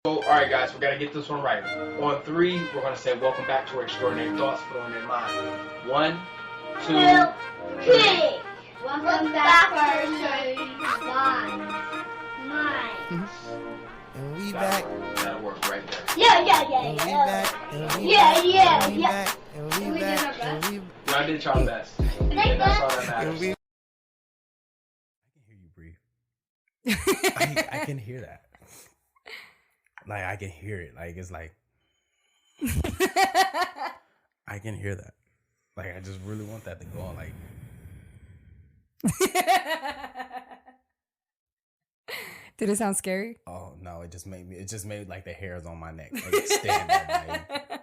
So, all right, guys, we got to get this one right. On three, we're going to say, welcome back to our extraordinary thoughts put on their mind. 1, 2, 3. Welcome back to our mind. And we back. That'll work right there. Yeah. And we back. And we Yeah. back. And we back. And we back. And we Y'all did y'all best. And that's all that matters. I can hear you breathe. I can hear that. Like, I can hear it. Like, it's like, I can hear that. Like, I just really want that to go on. Like, did it sound scary? oh no, it just made like the hairs on my neck like stand up. Like,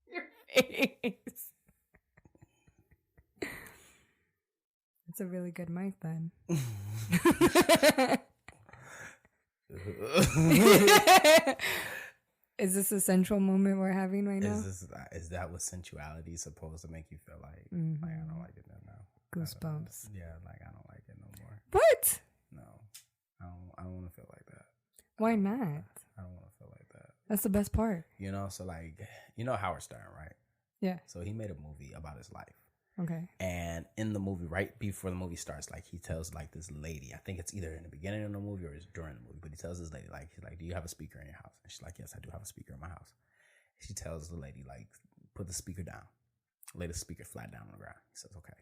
Your face. It's a really good mic then. Is this a sensual moment we're having right now? Is that what sensuality is supposed to make you feel like? Mm-hmm. Like, I don't like it now. Goosebumps. Yeah, like I don't like it no more. What? No, I don't want to feel like that. Why not? I don't want to feel like that. That's the best part. You know, so like, you know Howard Stern, right? Yeah. So he made a movie about his life. Okay. And in the movie, right before the movie starts, like he tells like this lady, I think it's either in the beginning of the movie or it's during the movie, but he tells this lady, like, he's like, do you have a speaker in your house? And she's like, yes, I do have a speaker in my house. She tells the lady, like, put the speaker down. Lay the speaker flat down on the ground. He says, okay.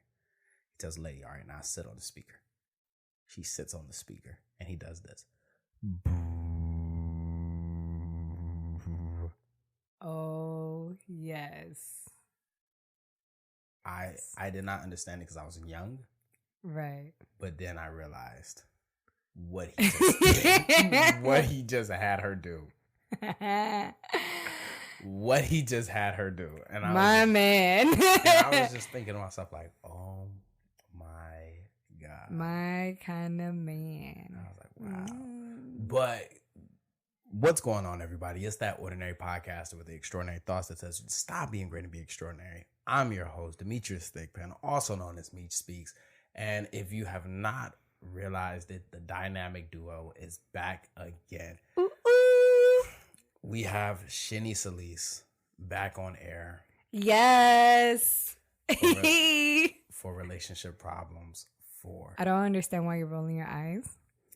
He tells the lady, all right, now sit on the speaker. She sits on the speaker and he does this. Oh, yes. I did not understand it because I was young. Right. But then I realized what he just did, what he just had her do. What he just had her do. And man. And I was just thinking to myself, like, oh my God. My kind of man. And I was like, wow. But what's going on, everybody? It's that ordinary podcast with the extraordinary thoughts that says, stop being great and be extraordinary. I'm your host, Demetrius Thickpen, also known as Meech Speaks. And if you have not realized it, the dynamic duo is back again. Ooh, ooh. We have Shenny Solis back on air. Yes. For relationship problems. I don't understand why you're rolling your eyes.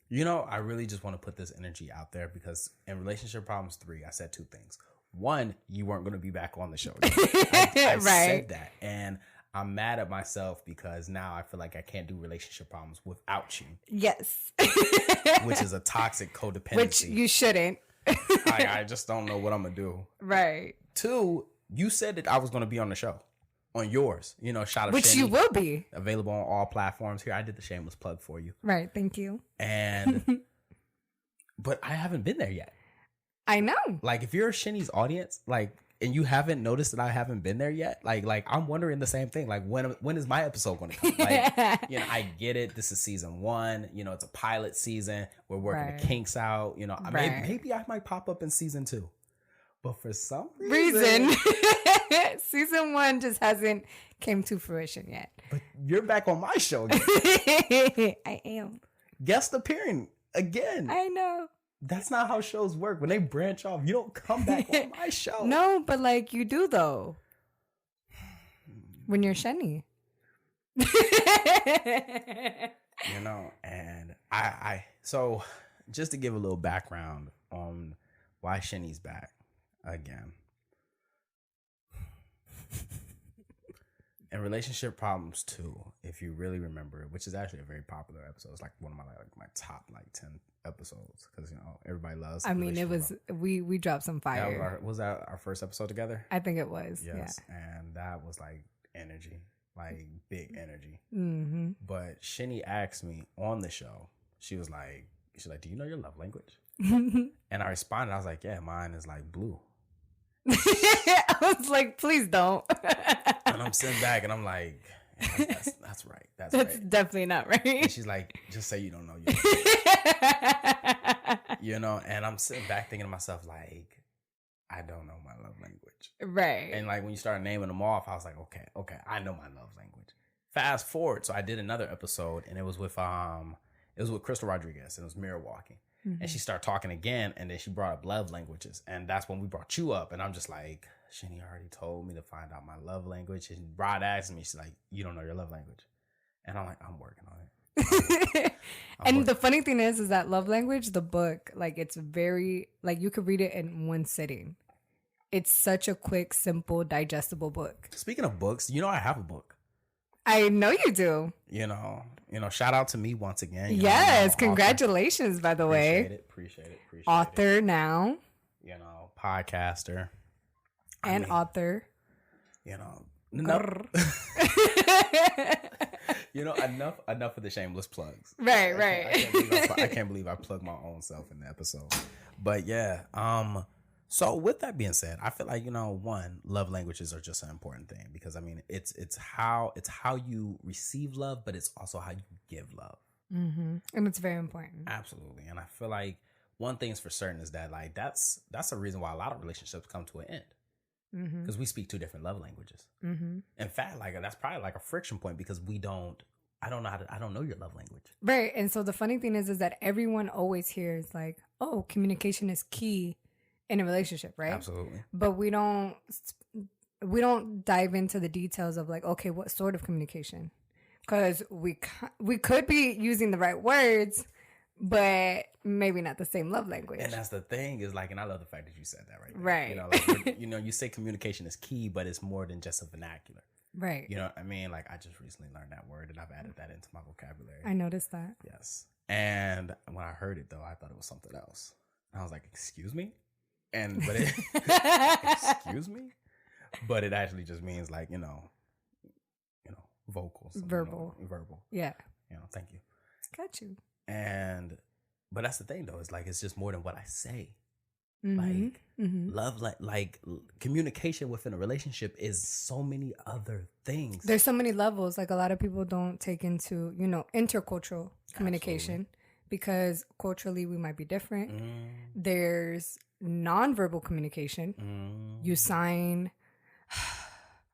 You know, I really just want to put this energy out there because in Relationship Problems 3, I said two things. One, you weren't going to be back on the show. I right. said that. And I'm mad at myself because now I feel like I can't do relationship problems without you. Yes. Which is a toxic codependency. Which you shouldn't. I just don't know what I'm going to do. Right. Two, you said that I was going to be on the show. On yours. You know, Shot of Which Shenny, you will be. Available on all platforms. Here, I did the shameless plug for you. Right. Thank you. And, but I haven't been there yet. I know. Like, if you're Shenny's audience, like, and you haven't noticed that I haven't been there yet, like I'm wondering the same thing. Like, when is my episode going to come? Like, you know, I get it. This is season 1. You know, it's a pilot season. We're working the kinks out. You know, maybe I might pop up in season 2. But for some reason season 1 just hasn't came to fruition yet. But you're back on my show again. I am. Guest appearing again. I know. That's not how shows work. When they branch off, you don't come back on my show. No, but like you do though. When you're Shenny. You know, and I so just to give a little background on why Shenny's back again. And Relationship Problems 2, if you really remember it, which is actually a very popular episode. It's like one of my top 10 episodes because, you know, everybody loves. I mean, it was we dropped some fire. Was that our first episode together? I think it was. Yes, yeah. And that was like energy, like big energy. Mm-hmm. But Shenny asked me on the show. She's like, do you know your love language? And I responded. I was like, yeah, mine is like blue. I was like, please don't. And I'm sitting back and I'm like, yeah, that's right. That's right. Definitely not right. And she's like, just say you don't know your you know, and I'm sitting back thinking to myself, like, I don't know my love language. Right. And like when you start naming them off, I was like, okay, I know my love language. Fast forward, so I did another episode, and it was with Crystal Rodriguez, and it was mirror walking. Mm-hmm. And she started talking again, and then she brought up love languages, and that's when we brought you up. And I'm just like, Shenny already told me to find out my love language. And Rod asked me, she's like, you don't know your love language, and I'm like, I'm working on it. And the funny thing is that love language, the book, like it's very like you could read it in one sitting. It's such a quick, simple, digestible book. Speaking of books, I have a book. I know you do. Shout out to me once again. Yes, congratulations, by the way. Appreciate it. Author now. Podcaster. And author. Enough. Enough of the shameless plugs. Right. I can't believe I plugged my own self in the episode. But yeah, so with that being said, I feel like, one, love languages are just an important thing because I mean, it's how you receive love, but it's also how you give love. Mm-hmm. And it's very important. Absolutely. And I feel like one thing's for certain is that like, that's the reason why a lot of relationships come to an end. Because we speak two different love languages. Mm-hmm. In fact, like that's probably like a friction point because I don't know your love language. Right. And so the funny thing is that everyone always hears like, oh, communication is key in a relationship, right? Absolutely. But we don't dive into the details of like, okay, what sort of communication? Because we could be using the right words, but maybe not the same love language. And that's the thing is like, and I love the fact that you said that right there. Right. You say communication is key, but it's more than just a vernacular. Right. You know what I mean? Like I just recently learned that word and I've added that into my vocabulary. I noticed that. Yes. And when I heard it though, I thought it was something else. And I was like, excuse me? Excuse me? But it actually just means like, vocals. Verbal. Verbal. Yeah. Thank you. Got you. But that's the thing though, it's like it's just more than what I say. Mm-hmm. Like love, like communication within a relationship is so many other things. There's so many levels. Like a lot of people don't take into, intercultural communication. Absolutely. Because culturally we might be different. There's nonverbal communication. You sign,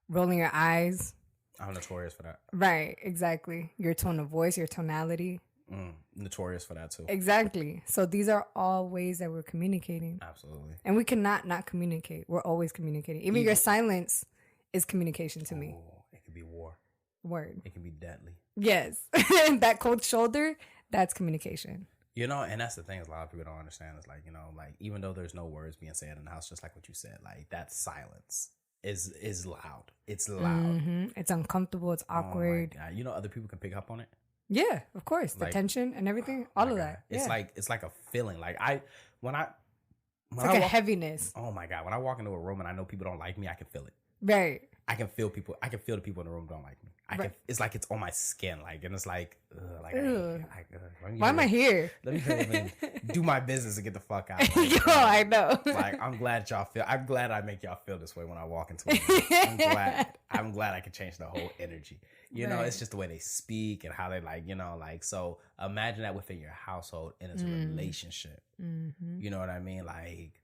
rolling your eyes. I'm notorious for that. Right, exactly. Your tone of voice, your tonality. Notorious for that too. Exactly. So these are all ways that we're communicating. Absolutely. And we cannot not communicate. We're always communicating. Even your silence is communication to me. It could be war. Word. It can be deadly. Yes. That cold shoulder, that's communication. And that's the thing is a lot of people don't understand. It's like, like even though there's no words being said in the house, just like what you said, like that silence is loud. It's loud. Mm-hmm. It's uncomfortable. It's awkward. Oh my God. Other people can pick up on it. Yeah, of course. The tension and everything, all of that. It's like a feeling. Like it's like a heaviness. Oh my God. When I walk into a room and I know people don't like me, I can feel it. Right. I can feel the people in the room don't like me. It's like it's on my skin, and it's like, why am I here? Let me even do my business and get the fuck out. I know. Like I'm glad I make y'all feel this way when I walk into it. I'm glad I can change the whole energy. It's just the way they speak and how they so imagine that within your household and it's a relationship. Mm-hmm. You know what I mean? Like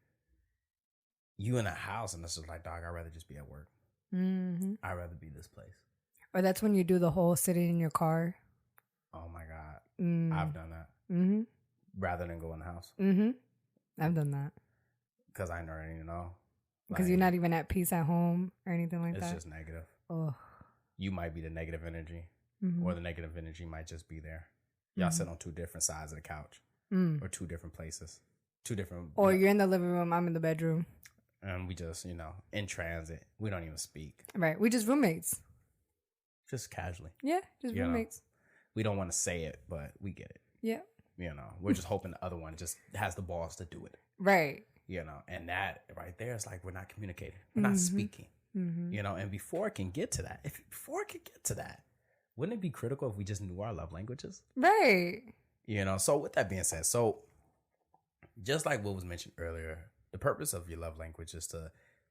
you in a house and it's just like, dog, I'd rather just be at work. Mm-hmm. I'd rather be this place. Or that's when you do the whole sitting in your car. Oh my God. I've done that. Mm-hmm. Rather than go in the house. Mm-hmm. I've done that. Because I already know. Because you're not even at peace at home or anything like that. It's just negative. Oh. You might be the negative energy. Mm-hmm. Or the negative energy might just be there. Y'all sit on two different sides of the couch. Or two different places. Two different. Or you're in the living room, I'm in the bedroom. And we just, in transit. We don't even speak. Right. We just roommates. Just casually. Yeah, just roommates. We don't want to say it, but we get it. Yeah. We're just hoping the other one just has the balls to do it. Right. And that right there is like we're not communicating. We're not speaking. Mm-hmm. And before it can get to that, wouldn't it be critical if we just knew our love languages? Right. So with that being said, so just like what was mentioned earlier, the purpose of your love language is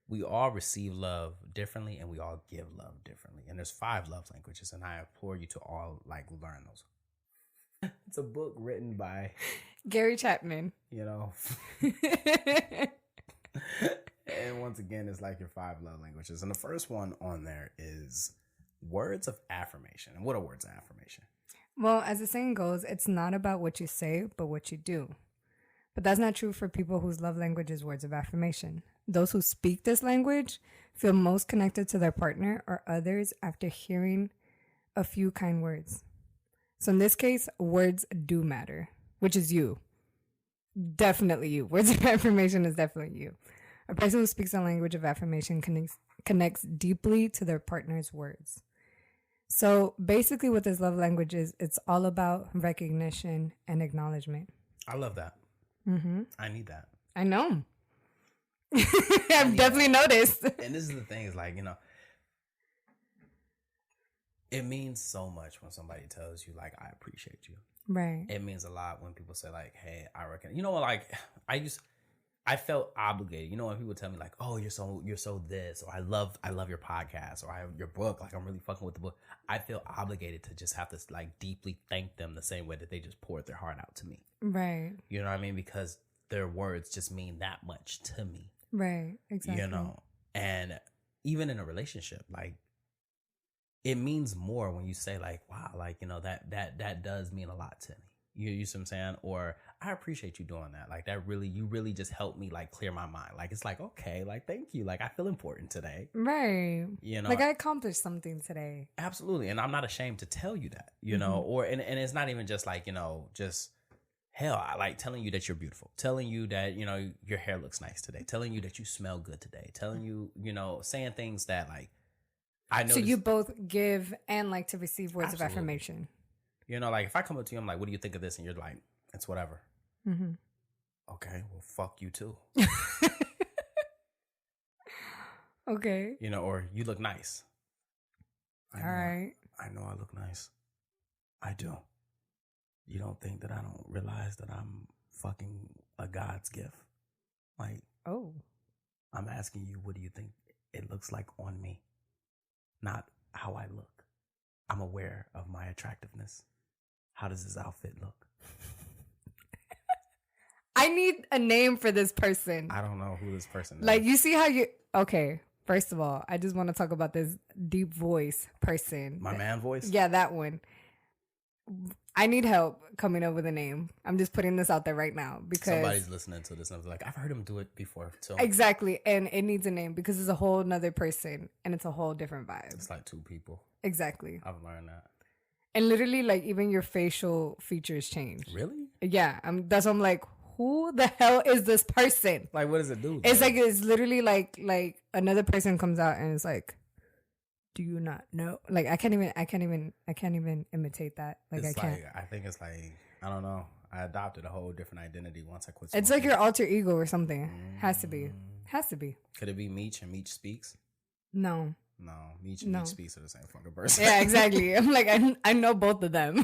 we all receive love differently and we all give love differently. And there's 5 love languages and I implore you to all learn those. It's a book written by Gary Chapman. And once again, it's like your 5 love languages. And the first one on there is Words of affirmation. And what are words of affirmation? Well, as the saying goes, it's not about what you say, but what you do. But that's not true for people whose love language is words of affirmation. Those who speak this language feel most connected to their partner or others after hearing a few kind words. So in this case, words do matter, which is you. Definitely you. Words of affirmation is definitely you. A person who speaks the language of affirmation connects deeply to their partner's words. So basically what this love language is, it's all about recognition and acknowledgement. I love that. Mm-hmm. I need that. I know. I've definitely noticed. And this is the thing, is like, you know, it means so much when somebody tells you, like, I appreciate you. Right. It means a lot when people say, like, hey, I reckon, you know, like, I felt obligated. You know, when people tell me, like, oh, you're so this, or I love your podcast, or I have your book, like, I'm really fucking with the book. I feel obligated to just have to, like, deeply thank them the same way that they just poured their heart out to me. Right. You know what I mean? Because their words just mean that much to me. Right. Exactly. You know, and even in a relationship, like, it means more when you say, like, wow, like, you know, that does mean a lot to me. You see what I'm saying? Or I appreciate you doing that. Like, you really just helped me, like, clear my mind. Like, it's like, okay, like, thank you. Like, I feel important today. Right. You know, like, I accomplished something today. Absolutely. And I'm not ashamed to tell you that, you know, or, and it's not even just like, you know, just, hell, I like telling you that you're beautiful, telling you that, you know, your hair looks nice today, telling you that you smell good today, telling you, you know, saying things that, like, I know. So you both give and like to receive words Absolutely. Of affirmation. You know, like, if I come up to you, I'm like, what do you think of this? And you're like, it's whatever. Mm-hmm. Okay, well, fuck you too. Okay. You know, or you look nice. All right. I know I look nice. I do. You don't think that I don't realize that I'm fucking a God's gift? Like, oh, I'm asking you, what do you think it looks like on me? Not how I look. I'm aware of my attractiveness. How does this outfit look? I need a name for this person. I don't know who this person is. Like, you see how you... Okay, first of all, I just want to talk about this deep voice person. My man voice? Yeah, that one. I need help coming up with a name. I'm just putting this out there right now because... Somebody's listening to this and like, I've heard him do it before. So. Exactly, and it needs a name because it's a whole nother person and it's a whole different vibe. It's like two people. Exactly. I've learned that. And literally, like, even your facial features change. Really? Yeah. That's why I'm like, who the hell is this person? Like, what does it do? It's like, it's literally like another person comes out and it's like, do you not know? Like, I can't even imitate that. Like, it's I can't. Like, I think it's like, I don't know. I adopted a whole different identity once I quit. It's like your alter ego or something. Has to be. Could it be Meech and Meech Speaks? No. No, Meech and Meech Speaks are the same fucking person. Yeah, exactly. I'm like, I know both of them.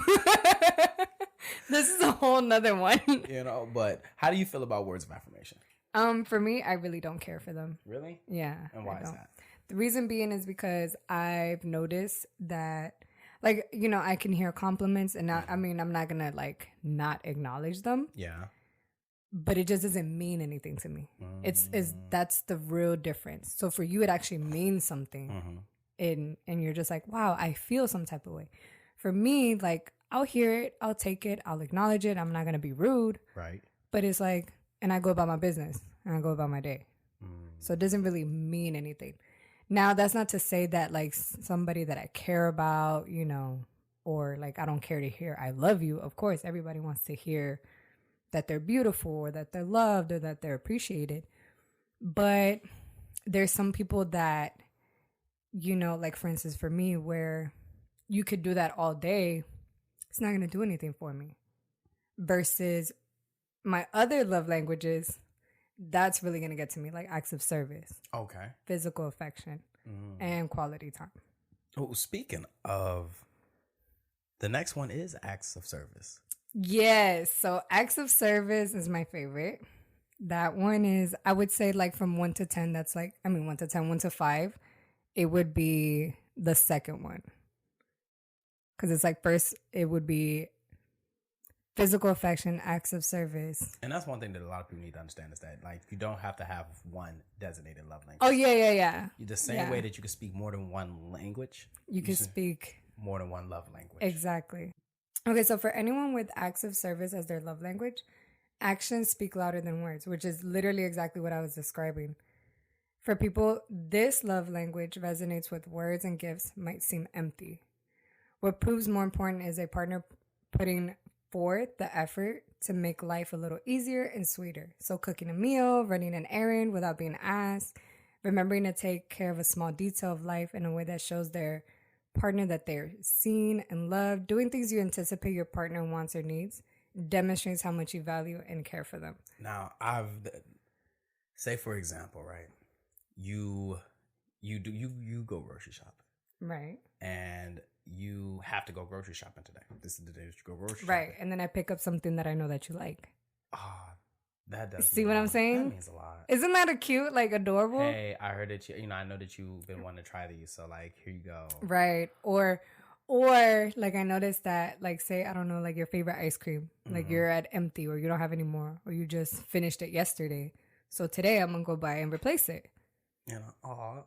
This is a whole nother one. You know, but how do you feel about words of affirmation? For me, I really don't care for them. Really? Yeah. And why is that? The reason being is because I've noticed that, like, you know, I can hear compliments and I'm not going to, like, not acknowledge them. Yeah. But it just doesn't mean anything to me. That's the real difference. So for you, it actually means something. And you're just like, wow, I feel some type of way. For me, like, I'll hear it, I'll take it, I'll acknowledge it. I'm not going to be rude. Right. But it's like, and I go about my business and I go about my day. So it doesn't really mean anything. Now, that's not to say that, like, somebody that I care about, you know, or like, I don't care to hear I love you. Of course, everybody wants to hear that they're beautiful or that they're loved or that they're appreciated. But there's some people that, you know, like, for instance, for me, where you could do that all day, it's not going to do anything for me. Versus my other love languages, that's really going to get to me, like acts of service. Okay. Physical affection and quality time. Oh, speaking of, the next one is acts of service. Yes. So acts of service is my favorite. That one is, I would say, like, from 1 to 10, that's like, 1 to 10, 1 to 5, it would be the second one. Because it's like, first, it would be Physical affection, acts of service. And that's one thing that a lot of people need to understand is that, like, you don't have to have one designated love language. Oh, yeah. The same way that you can speak more than one language, you can speak more than one love language. Exactly. Okay, so for anyone with acts of service as their love language, actions speak louder than words, which is literally exactly what I was describing. For people, this love language resonates with words and gifts might seem empty. What proves more important is a partner putting forth the effort to make life a little easier and sweeter. So cooking a meal, running an errand without being asked, remembering to take care of a small detail of life in a way that shows their partner that they're seen and loved, doing things you anticipate your partner wants or needs, demonstrates how much you value and care for them. Now, say for example, right? You go grocery shopping. Right. And you have to go grocery shopping today. This is the day that you go grocery shopping. Right. And then I pick up something that I know that you like. That does. See what I'm saying? That means a lot. Isn't that a cute, like adorable? Hey, I heard that I know that you've been wanting to try these, so like here you go. Right. Or like I noticed that, like, say, I don't know, like your favorite ice cream, like you're at empty or you don't have any more, or you just finished it yesterday. So today I'm gonna go buy and replace it.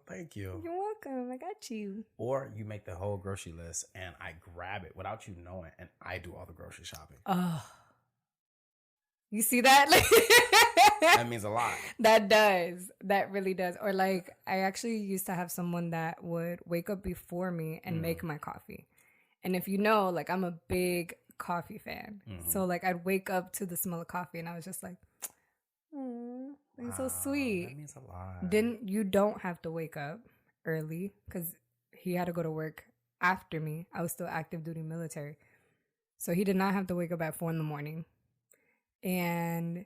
Thank you. You're welcome. I got you. Or you make the whole grocery list and I grab it without you knowing, and I do all the grocery shopping. Oh, you see that? That means a lot. That does. That really does. Or like, I actually used to have someone that would wake up before me and make my coffee. And if you know, like, I'm a big coffee fan. So like, I'd wake up to the smell of coffee and I was just like, oh, it's so sweet. That means a lot. You don't have to wake up early because he had to go to work after me. I was still active duty military. So he did not have to wake up at 4 a.m. And,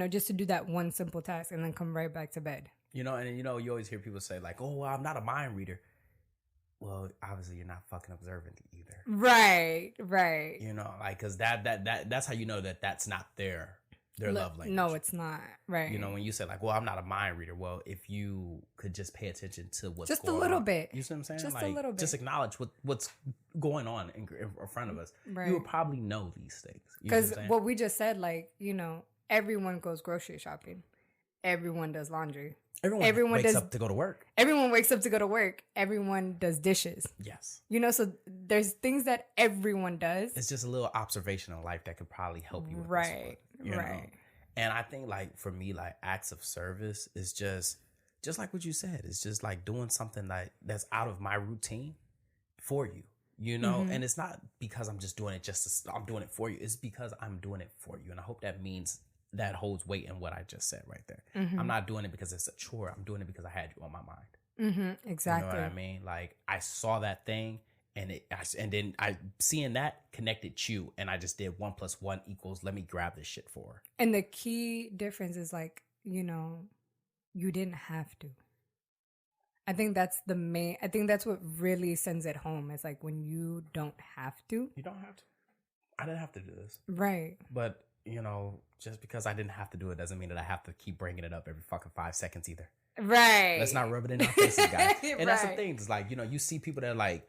just to do that one simple task and then come right back to bed. You always hear people say like, oh, well, I'm not a mind reader. Well, obviously you're not fucking observant either. Right. Like, cause that's how you know that that's not their love language. No, it's not. Right. When you say like, well, I'm not a mind reader. Well, if you could just pay attention to what's just going a little on, bit. You see what I'm saying? Just like, a little bit. Just acknowledge what's going on in front of us. Right. You would probably know these things. Because what we just said, like, everyone goes grocery shopping. Everyone does laundry. Everyone wakes up to go to work. Everyone wakes up to go to work. Everyone does dishes. Yes. So there's things that everyone does. It's just a little observation of life that could probably help you with right. this one, Right. And I think, like, for me, like, acts of service is just like what you said. It's just like doing something that's out of my routine for you, And it's not because I'm just doing it I'm doing it for you. It's because I'm doing it for you. And I hope that means that holds weight in what I just said right there. I'm not doing it because it's a chore. I'm doing it because I had you on my mind. Exactly. You know what I mean? Like, I saw that thing and then I seeing that connected you, and I just did 1 + 1 = let me grab this shit for her. And the key difference is, like, you didn't have to. I think that's what really sends it home. It's like when you don't have to. You don't have to. I didn't have to do this. Right. But, just because I didn't have to do it doesn't mean that I have to keep bringing it up every fucking 5 seconds either. Right. Let's not rub it in our faces, guys. And that's the thing. It's like, you see people that are like,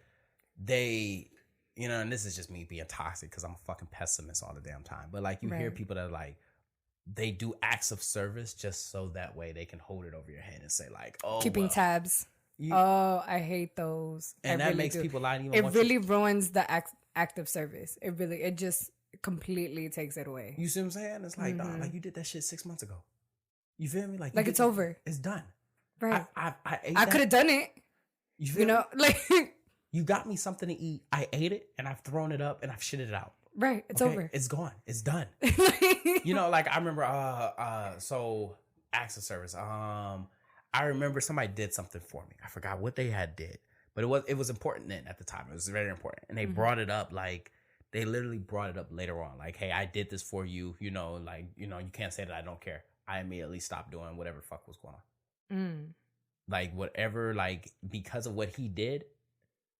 they, and this is just me being toxic because I'm a fucking pessimist all the damn time. But like, you hear people that are like, they do acts of service just so that way they can hold it over your head and say like, oh, keeping tabs. I hate those. And that really makes people not even. It really ruins the act of service. It just completely takes it away. You see what I'm saying? It's like, nah, like you did that shit 6 months ago. You feel me? Like it's over. It's done. Right. I could have done it. You feel me? Like you got me something to eat. I ate it and I've thrown it up and I've shitted it out. Right. It's over. It's gone. It's done. Like I remember so acts of service. I remember somebody did something for me. I forgot what they did. But it was important then at the time. It was very important. And they brought it up like they literally brought it up later on. Like, hey, I did this for you, you can't say that I don't care. I immediately stopped doing whatever the fuck was going on. Like whatever, like because of what he did,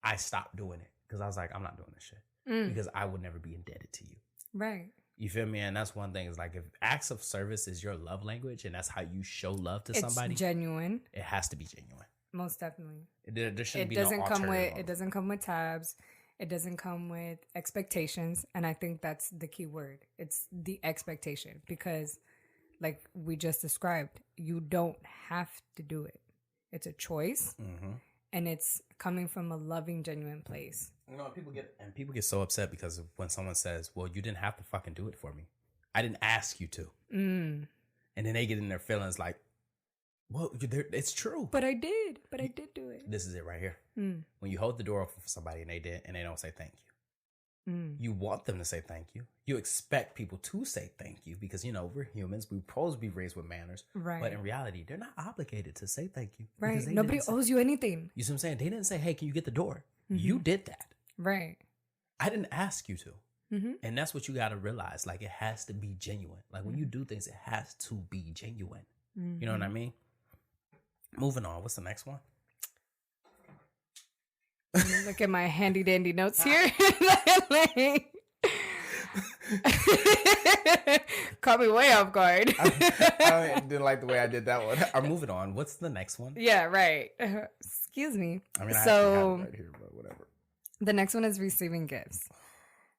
I stopped doing it. Because I was like, I'm not doing this shit. Because I would never be indebted to you. Right. You feel me? And that's one thing is like if acts of service is your love language and that's how you show love to somebody. It's genuine. It has to be genuine. Most definitely. There shouldn't be no alternative. It doesn't come with tabs. It doesn't come with expectations. And I think that's the key word. It's the expectation because like we just described, you don't have to do it. It's a choice. Mm-hmm. And it's coming from a loving, genuine place. You know, people get so upset because when someone says, well, you didn't have to fucking do it for me. I didn't ask you to. And then they get in their feelings like, well, it's true. But I did do it. This is it right here. When you hold the door open for somebody and they don't say thank you. You want them to say thank you. You expect people to say thank you because, you know, we're humans. We're supposed to be raised with manners. Right. But in reality, they're not obligated to say thank you. Right. Nobody owes you anything. You see what I'm saying? They didn't say, hey, can you get the door? You did that. Right. I didn't ask you to. And that's what you got to realize. Like, it has to be genuine. Like, when you do things, it has to be genuine. You know what I mean? Moving on. What's the next one? Look at my handy dandy notes here. Caught me way off guard. I didn't like the way I did that one. I'm moving on. What's the next one? Yeah, right. Excuse me. I mean, so, I have it right here, but whatever. The next one is receiving gifts.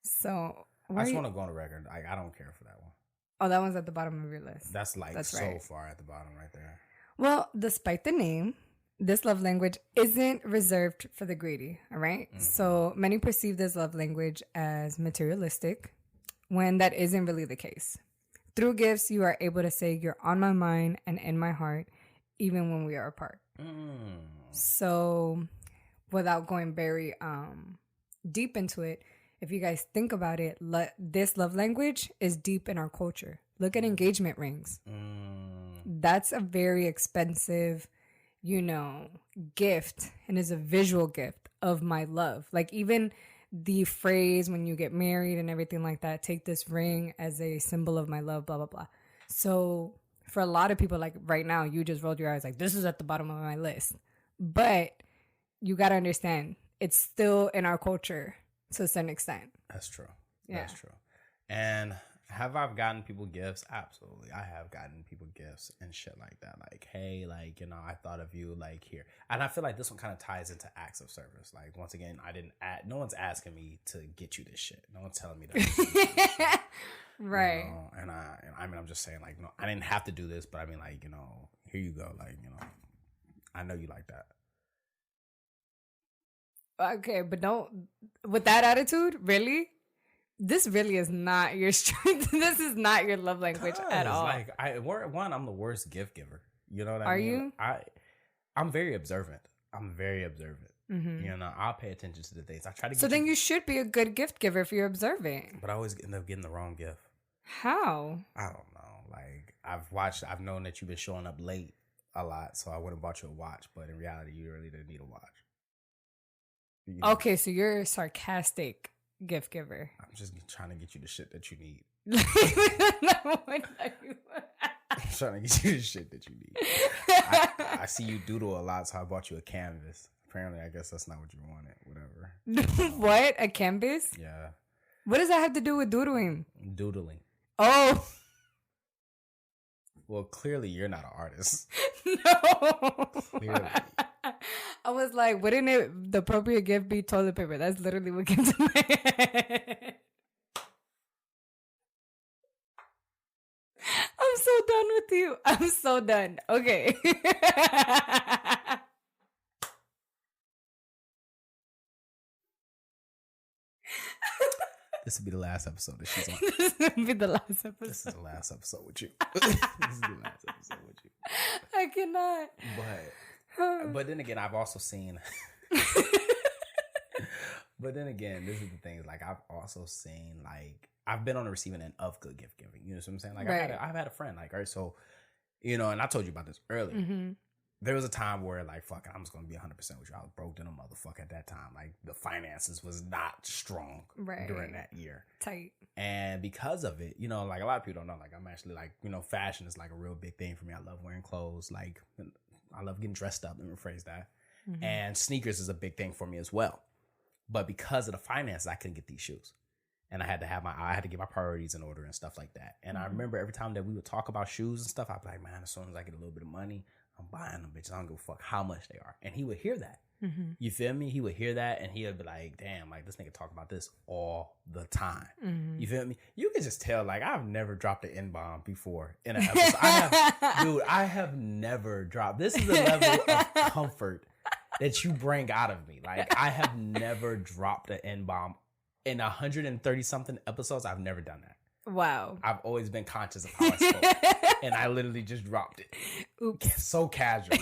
So, I just want to go on the record. I don't care for that one. Oh, that one's at the bottom of your list. That's so right. Far at the bottom right there. Well, despite the name, this love language isn't reserved for the greedy, all right? So many perceive this love language as materialistic when that isn't really the case. Through gifts, you are able to say you're on my mind and in my heart, even when we are apart. So without going very deep into it, if you guys think about it, this love language is deep in our culture. Look at engagement rings. That's a very expensive, gift, and is a visual gift of my love. Like even the phrase when you get married and everything like that, take this ring as a symbol of my love, blah, blah, blah. So for a lot of people, like right now, you just rolled your eyes like, this is at the bottom of my list. But you got to understand, it's still in our culture to a certain extent. That's true. Yeah. That's true. And have I gotten people gifts? Absolutely. I have gotten people gifts and shit like that. Like, hey, like, I thought of you, like, here. And I feel like this one kind of ties into acts of service. Like, once again, no one's asking me to get you this shit. No one's telling me that. Right. And I mean, I'm just saying, like, no, I didn't have to do this, but I mean, like, here you go. Like, I know you like that. Okay, but don't, with that attitude, really? This really is not your strength. This is not your love language at all. Like, I'm the worst gift giver. You know what I mean? Are you? I'm very observant. I'll pay attention to the things. I try to. So then you should be a good gift giver if you're observant. But I always end up getting the wrong gift. How? I don't know. Like I've known that you've been showing up late a lot, so I would have bought you a watch. But in reality, you really didn't need a watch. Okay, so you're a sarcastic gift giver. I'm just trying to get you the shit that you need. I'm trying to get you the shit that you need. I see you doodle a lot, so I bought you a canvas. Apparently, I guess that's not what you wanted. Whatever. What? A canvas? Yeah. What does that have to do with doodling? Doodling. Oh. Well, clearly you're not an artist. No. Clearly. I was like, wouldn't the appropriate gift be toilet paper? That's literally what came to my head. I'm so done with you. I'm so done. Okay. This will be the last episode that she's on. This will be the last episode. This is the last episode with you. This is the last episode with you. I cannot. But then again, I've also seen. But then again, this is the thing. Like I've also seen, like I've been on the receiving end of good gift giving. You know what I'm saying? Like right. I've had a friend. Like, all right, so and I told you about this earlier. Mm-hmm. There was a time where, like, fuck it, I'm just gonna be 100% with you. I was broke than a motherfucker at that time. Like the finances was not strong during that year. Tight. And because of it, like a lot of people don't know. Like I'm actually like, fashion is like a real big thing for me. I love wearing clothes. Like I love getting dressed up. Let me rephrase that. Mm-hmm. And sneakers is a big thing for me as well. But because of the finances, I couldn't get these shoes. And I had to get my priorities in order and stuff like that. And I remember every time that we would talk about shoes and stuff, I'd be like, man, as soon as I get a little bit of money, I'm buying them, bitches. I don't give a fuck how much they are. And he would hear that. Mm-hmm. You feel me? He would hear that and he would be like, damn, like this nigga talk about this all the time. Mm-hmm. You feel me? You can just tell, like, I've never dropped an N-bomb before in an episode. I have never dropped. This is the level of comfort that you bring out of me. Like, I have never dropped an N-bomb in 130 something episodes. I've never done that. Wow. I've always been conscious of how I spoke. And I literally just dropped it. Oops. So casually.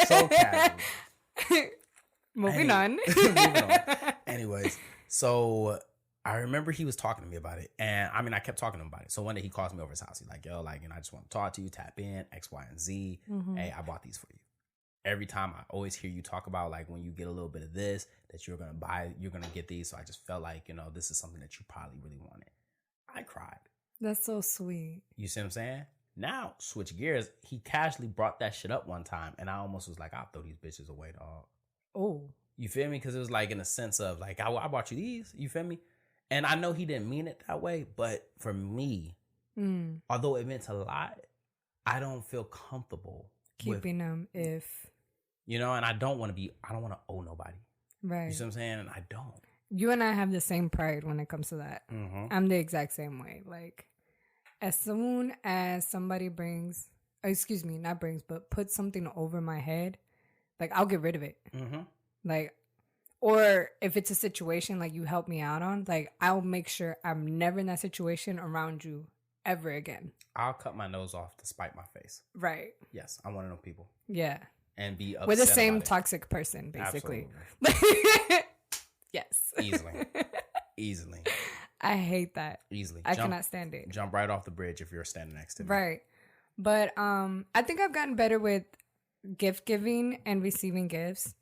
So casually. Moving on. Moving on. Anyways, so I remember he was talking to me about it. And I mean, I kept talking to him about it. So one day he calls me over his house. He's like, yo, like, I just want to talk to you, tap in, X, Y, and Z. Mm-hmm. Hey, I bought these for you. Every time I always hear you talk about, like, when you get a little bit of this, that you're going to buy, you're going to get these. So I just felt like, this is something that you probably really wanted. I cried. That's so sweet. You see what I'm saying? Now, switch gears. He casually brought that shit up one time. And I almost was like, I'll throw these bitches away, dog. Oh. You feel me? Because it was like in a sense of like, I bought you these. You feel me? And I know he didn't mean it that way. But for me, although it meant a lot, I don't feel comfortable keeping them if... and I don't want to owe nobody. Right. You see what I'm saying? And I don't. You and I have the same pride when it comes to that. Mm-hmm. I'm the exact same way. Like, as soon as somebody puts something over my head, like, I'll get rid of it. Mm-hmm. Like, or if it's a situation like you help me out on, like, I'll make sure I'm never in that situation around you ever again. I'll cut my nose off to spite my face. Right. Yes, I'm one of those people. Yeah. And be upset. We're the same about it. toxic person, basically. Yes. Easily. I hate that. Easily. I cannot stand it. Jump right off the bridge if you're standing next to me. Right. But I think I've gotten better with gift giving and receiving gifts.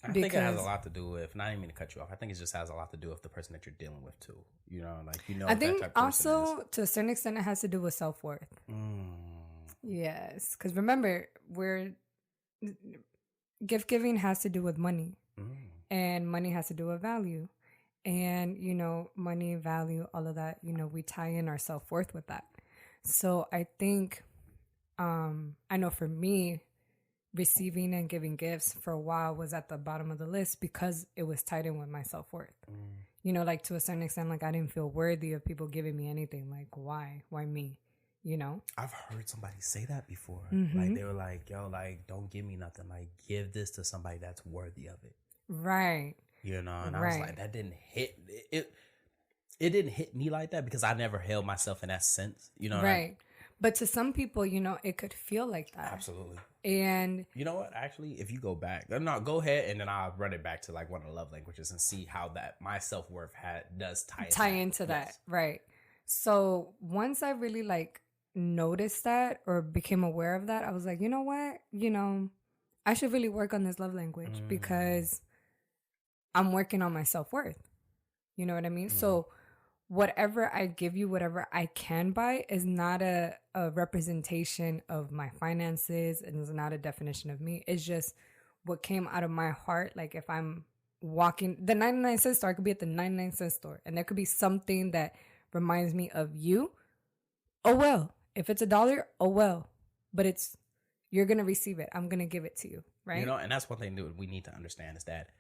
I think it has a lot to do with, not even mean to cut you off, I think it just has a lot to do with the person that you're dealing with too. I think also to a certain extent it has to do with self-worth. Yes. Because remember, gift giving has to do with money. And money has to do with value. And, money, value, all of that, we tie in our self-worth with that. So I think, I know for me, receiving and giving gifts for a while was at the bottom of the list because it was tied in with my self-worth. Like to a certain extent, like I didn't feel worthy of people giving me anything. Like, why me? I've heard somebody say that before. Mm-hmm. Like they were like, yo, like, don't give me nothing. Like, give this to somebody that's worthy of it. Right. And I was like, that didn't hit it. It didn't hit me like that because I never held myself in that sense. Right. But to some people, it could feel like that. Absolutely. And you know what? Actually, if you go back, no, go ahead and then I'll run it back to like one of the love languages and see how that my self-worth does tie into that. Yes. Right. So once I really like noticed that or became aware of that, I was like, you know what? I should really work on this love language because I'm working on my self-worth. You know what I mean? So whatever I give you, whatever I can buy is not a representation of my finances and is not a definition of me. It's just what came out of my heart. Like if I'm walking, the 99-cent store, I could be at the 99-cent store and there could be something that reminds me of you. Oh, well, if it's $1, oh, well, but you're going to receive it. I'm going to give it to you. Right. And that's one thing that we need to understand is that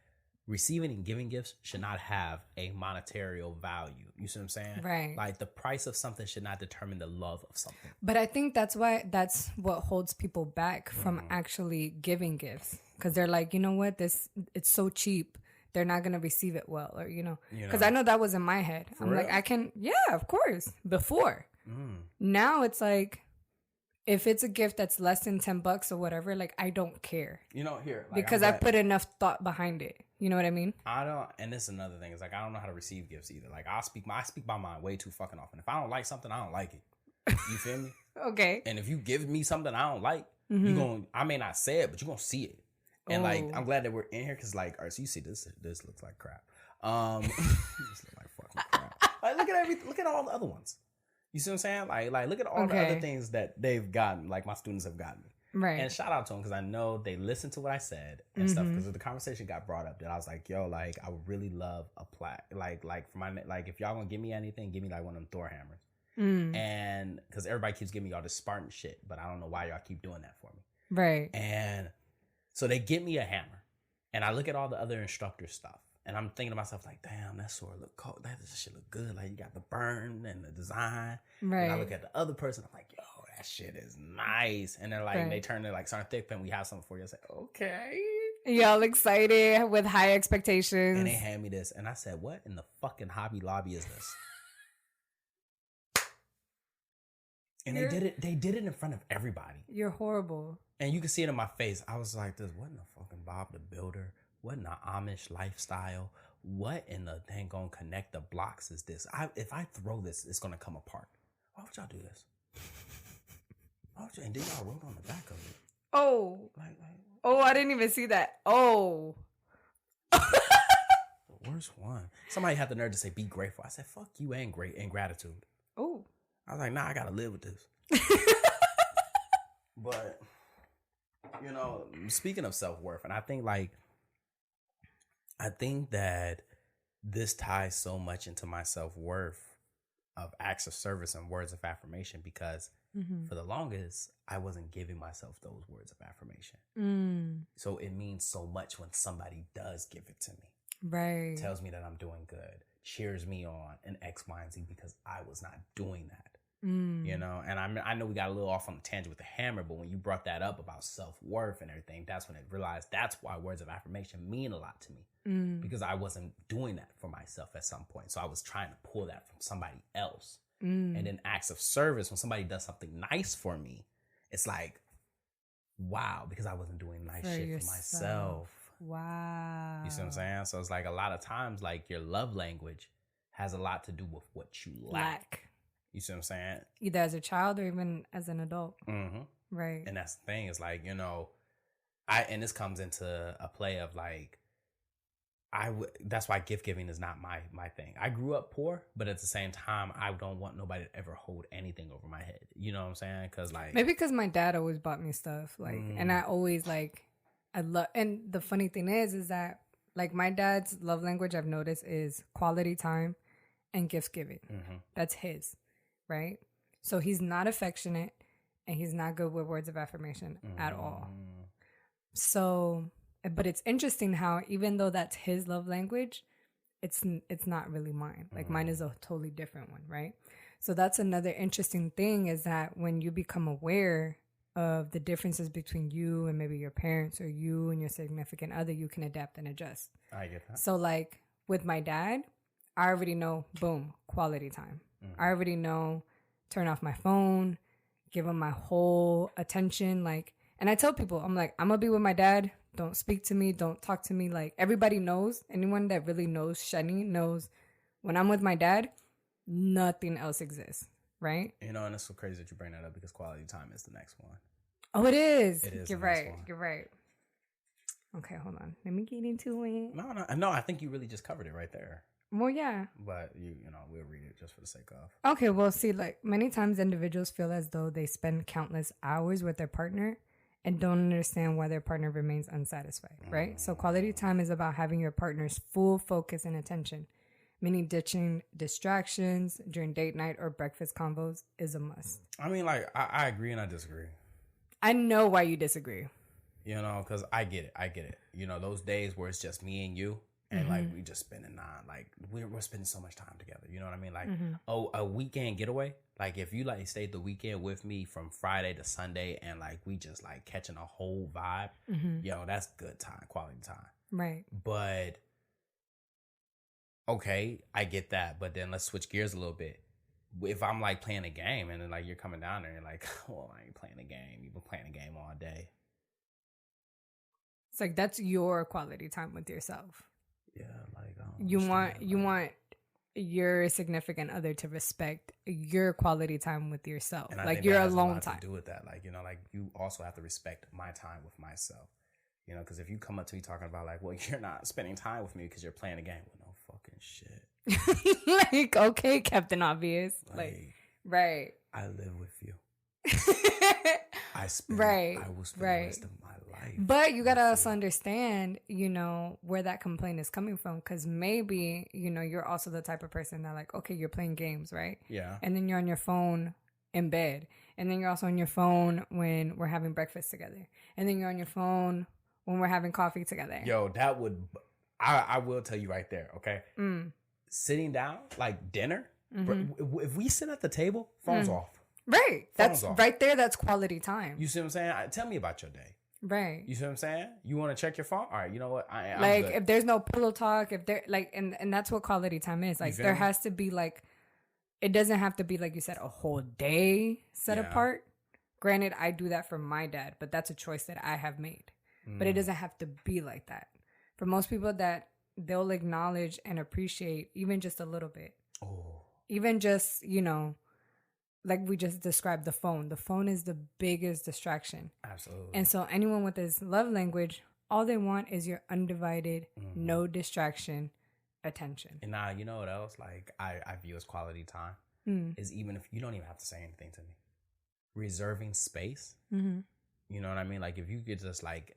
receiving and giving gifts should not have a monetary value. You see what I'm saying? Right. Like the price of something should not determine the love of something. But I think that's what holds people back from actually giving gifts. Because they're like, you know what? It's so cheap. They're not going to receive it well. Or, because I know that was in my head. I'm real? like, yeah, of course. Before. Now it's like, if it's a gift that's less than $10 or whatever, like I don't care. Here. Like, because I put enough thought behind it. You know what I mean? I don't, and this is another thing. It's like I don't know how to receive gifts either. Like I speak my mind way too fucking often. If I don't like something, I don't like it. You feel me? Okay. And if you give me something I don't like, I may not say it, but you're gonna see it. And like I'm glad that we're in here because like, all right, so you see this looks like crap. This looks like fucking crap. Like look at all the other ones. You see what I'm saying? Like look at all the other things that they've gotten, like my students have gotten me. Right. And shout out to them because I know they listened to what I said and stuff. Because the conversation got brought up that I was like, yo, like I would really love a plaque. Like for my if y'all gonna give me anything, give me like one of them Thor hammers. And because everybody keeps giving me all this Spartan shit, but I don't know why y'all keep doing that for me. Right. And so they get me a hammer. And I look at all the other instructor stuff. And I'm thinking to myself, like, damn, that sword look cool. That shit look good. Like, you got the burn and the design. Right. And I look at the other person. I'm like, yo, that shit is nice. And they're like, they turn to like, Sergeant Thickpen, we have something for you. I say, okay. Y'all excited with high expectations. And they hand me this. And I said, what in the fucking Hobby Lobby is this? And they did it in front of everybody. You're horrible. And you can see it in my face. I was like, this wasn't a fucking Bob the Builder. What in the Amish lifestyle? What in the dang gonna connect the blocks is this? If I throw this, it's gonna come apart. Why would y'all do this? And then y'all wrote on the back of it. Oh. Oh, I didn't even see that. Oh. The worst one. Somebody had the nerve to say, be grateful. I said, fuck you and gratitude. Oh. I was like, nah, I gotta live with this. But, you know, speaking of self-worth, and I think that this ties so much into my self-worth of acts of service and words of affirmation because for the longest, I wasn't giving myself those words of affirmation. So it means so much when somebody does give it to me. Right. Tells me that I'm doing good, cheers me on, and X, Y, and Z because I was not doing that. You know, and I know we got a little off on the tangent with the hammer, but when you brought that up about self-worth and everything, that's when I realized that's why words of affirmation mean a lot to me because I wasn't doing that for myself at some point. So I was trying to pull that from somebody else. And then acts of service, when somebody does something nice for me, it's like, wow, because I wasn't doing nice shit for myself. Wow. You see what I'm saying? So it's like a lot of times, like your love language has a lot to do with what you lack. You see what I'm saying? Either as a child or even as an adult. Right. And that's the thing is like, you know, and this comes into a play of like, that's why gift giving is not my thing. I grew up poor, but at the same time, I don't want nobody to ever hold anything over my head. You know what I'm saying? Cause like, maybe because my dad always bought me stuff like, and I always like, I love, and the funny thing is that like my dad's love language I've noticed is quality time and gift giving. That's his. Right? So he's not affectionate and he's not good with words of affirmation at all. So, but it's interesting how even though that's his love language, it's not really mine. Like mine is a totally different one, right? So that's another interesting thing is that when you become aware of the differences between you and maybe your parents or you and your significant other, you can adapt and adjust. I get that. So like with my dad, I already know, boom, quality time. I already know, turn off my phone, give him my whole attention. Like, and I tell people, I'm like, I'm gonna be with my dad. Don't speak to me. Don't talk to me. Like everybody knows, anyone that really knows Shenny knows when I'm with my dad, nothing else exists. Right? You know, and it's so crazy that you bring that up because quality time is the next one. Oh, it is. It is. You're right. You're right. Okay, hold on. Let me get into it. No, I think you really just covered it right there. Well, yeah. But, you know, we'll read it just for the sake of. Okay, well, see, like, many times individuals feel as though they spend countless hours with their partner and don't understand why their partner remains unsatisfied, right? So quality time is about having your partner's full focus and attention, meaning ditching distractions during date night or breakfast convos is a must. I mean, like, I agree and I disagree. I know why you disagree. You know, because I get it. You know, those days where it's just me and you. And like we just spending we're spending so much time together. You know what I mean? Like a weekend getaway. Like if you like stayed the weekend with me from Friday to Sunday and like we just like catching a whole vibe, yo, that's good time, quality time. Right. But okay, I get that. But then let's switch gears a little bit. If I'm like playing a game and then like you're coming down there and you're like, well, I ain't playing a game. You've been playing a game all day. It's like that's your quality time with yourself. Yeah, like you want your significant other to respect your quality time with yourself, and I like think your that has alone a lot time. To do with that, like you know, like you also have to respect my time with myself. You know, because if you come up to me talking about like, well, you're not spending time with me because you're playing a game, well, no fucking shit. Like, okay, Captain Obvious, like right. I live with you. I will spend the rest of my life. But you gotta also understand, you know, where that complaint is coming from. Because maybe, you know, you're also the type of person that like, okay, you're playing games, right? Yeah. And then you're on your phone in bed. And then you're also on your phone when we're having breakfast together. And then you're on your phone when we're having coffee together. Yo, that would. I will tell you right there. Okay, sitting down like dinner. If we sit at the table, phones off. Right. Phones That's off. right there. That's quality time. You see what I'm saying? Tell me about your day. Right. You see what I'm saying? You want to check your phone? All right. You know what? I'm like good. if there's no pillow talk, if there like, and that's what quality time is. Like there has to be like, it doesn't have to be like you said, a whole day set apart. Granted, I do that for my dad, but that's a choice that I have made. But it doesn't have to be like that. For most people, that they'll acknowledge and appreciate even just a little bit. Oh. Even just, like we just described the phone. The phone is the biggest distraction. Absolutely. And so anyone with this love language, all they want is your undivided, no distraction attention. And now, you know what else? Like I view as quality time is even if you don't even have to say anything to me. Reserving space. You know what I mean? Like if you could just like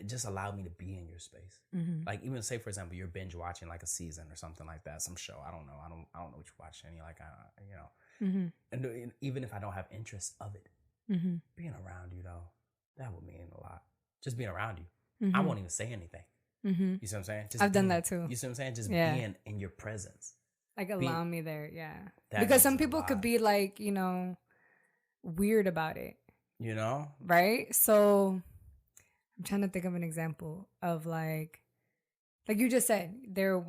just allow me to be in your space. Like even say for example you're binge watching like a season or something like that, some show. I don't know what you watch, Shenny. Like and even if I don't have interest of it, being around you though, that would mean a lot. Just being around you, I won't even say anything. You see what I'm saying? Just I've done that too. You see what I'm saying? Just being in your presence. Like allow me there, because some people could be like, weird about it. Right? So I'm trying to think of an example of like you just said, they're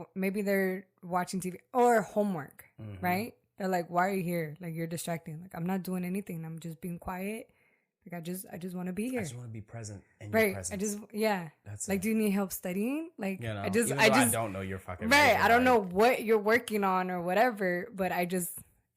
watching TV or homework, right? They're like, why are you here? Like you're distracting. Like I'm not doing anything. I'm just being quiet. Like I just want to be here. I just want to be present in your presence. That's like, do you need help studying? Like I don't know your fucking right. I don't know what you're working on or whatever, but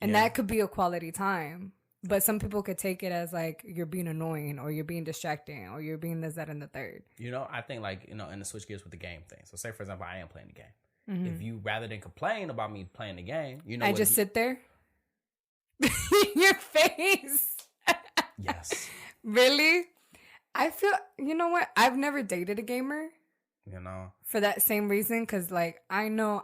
that could be a quality time. But some people could take it as like you're being annoying or you're being distracting or you're being this, that, and the third. I think like, and the switch gears with the game thing. So say, for example, I am playing the game. If you, rather than complain about me playing the game, I just sit there. Your face. Yes. Really? I feel, you know what? I've never dated a gamer. For that same reason. Because like, I know,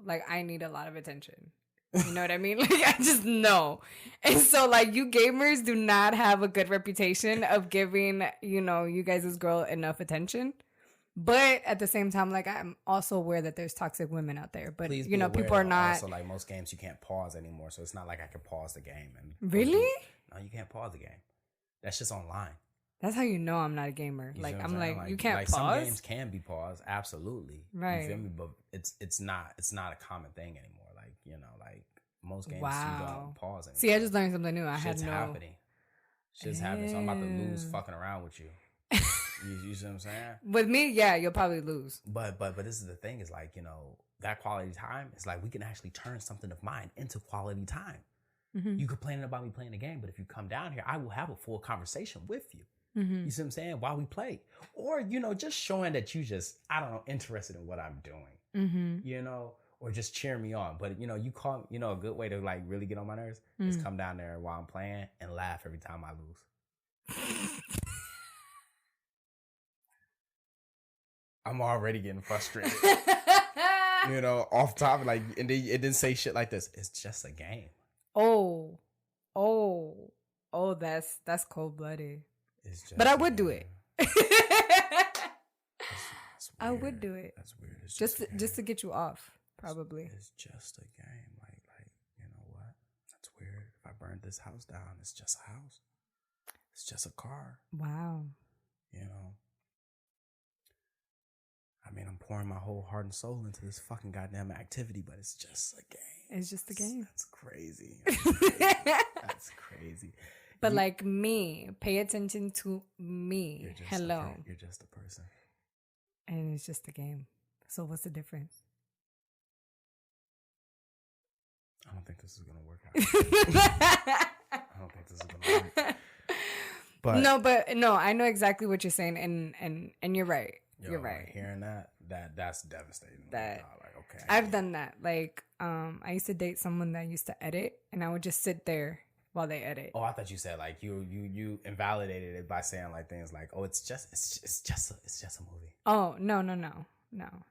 like I need a lot of attention. You know what I mean? Like, I just know. And so, like, you gamers do not have a good reputation of giving, you guys' girl enough attention. But at the same time, like, I'm also aware that there's toxic women out there. But, people are not. Also, like, most games you can't pause anymore. So it's not like I can pause the game. Really? No, you can't pause the game. That's just online. That's how you know I'm not a gamer. Like, I'm like, you can't like pause? Some games can be paused. Absolutely. Right. You feel me? But it's not a common thing anymore. Like most games you don't pause anymore. See, I just learned something new. Shit's happening. Shit's happening. So I'm about to lose fucking around with you. You see what I'm saying? With me, yeah, you'll probably lose. But this is the thing is like, that quality time is like we can actually turn something of mine into quality time. You complaining about me playing the game, but if you come down here, I will have a full conversation with you. You see what I'm saying? While we play. Or, just showing that you just, I don't know, interested in what I'm doing. Or just cheer me on. But, you call, a good way to like really get on my nerves is come down there while I'm playing and laugh every time I lose. I'm already getting frustrated. Off top, like, and it didn't say shit like this. It's just a game. Oh, that's cold blooded. But I would do it. I would do it. That's weird. It's just to get you off, probably. It's just a game. Like you know what? That's weird. If I burned this house down, it's just a house. It's just a car. Wow. I mean, I'm pouring my whole heart and soul into this fucking goddamn activity, but it's just a game. It's just a game. That's crazy. That's crazy. But like me, pay attention to me. Hello. You're just a person. And it's just a game. So what's the difference? I don't think this is going to work out. I don't think this is going to work. But no, I know exactly what you're saying. And you're right. You're right. Like hearing that's devastating. That like, okay. I've done that. Like, I used to date someone that used to edit, and I would just sit there while they edit. Oh, I thought you said like you invalidated it by saying like things like, oh, it's just a movie. Oh no,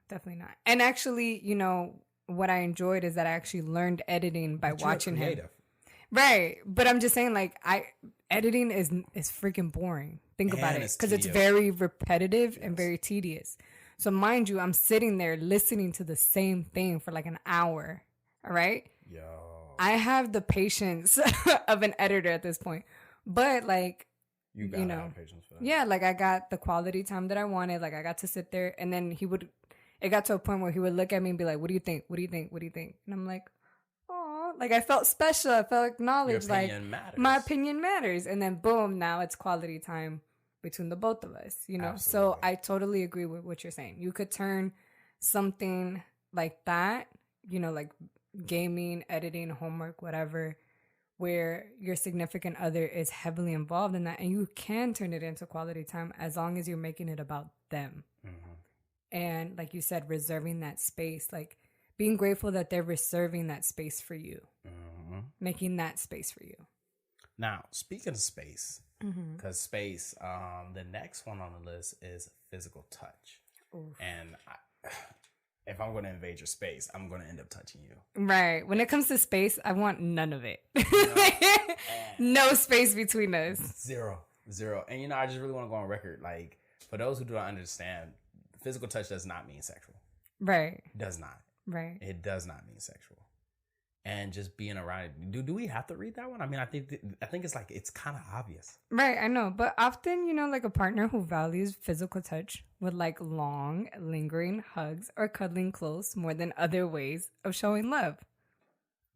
definitely not. And actually, what I enjoyed is that I actually learned editing by watching him. Right. But I'm just saying, like, editing is freaking boring. Think about it. Because it's very repetitive and very tedious. So mind you, I'm sitting there listening to the same thing for like an hour. All right. Yo. I have the patience of an editor at this point. But like, you gotta have patience for that. Yeah, like I got the quality time that I wanted. Like I got to sit there, and then it got to a point where he would look at me and be like, "What do you think? What do you think? What do you think?" And I'm like, "Oh," like I felt special. I felt acknowledged. Like my opinion matters. And then boom, now it's quality time between the both of us. You know, Absolutely. So I totally agree with what you're saying. You could turn something like that, you know, like gaming, editing, homework, whatever, where your significant other is heavily involved in that, and you can turn it into quality time as long as you're making it about them. Mm-hmm. And like you said, reserving that space, like being grateful that they're reserving that space for you, mm-hmm. making that space for you. Now, speaking of space, because space, the next one on the list is physical touch. Oof. And if I'm going to invade your space, I'm going to end up touching you. Right. When it comes to space, I want none of it. No space between us. Zero. And, you know, I just really want to go on record. Like, for those who don't understand, physical touch does not mean sexual. Right. It does not. Right. It does not mean sexual. And just being around it. Do we have to read that one? I mean, I think it's like, it's kind of obvious. Right, I know. But often, you know, like a partner who values physical touch would like long, lingering hugs or cuddling close more than other ways of showing love.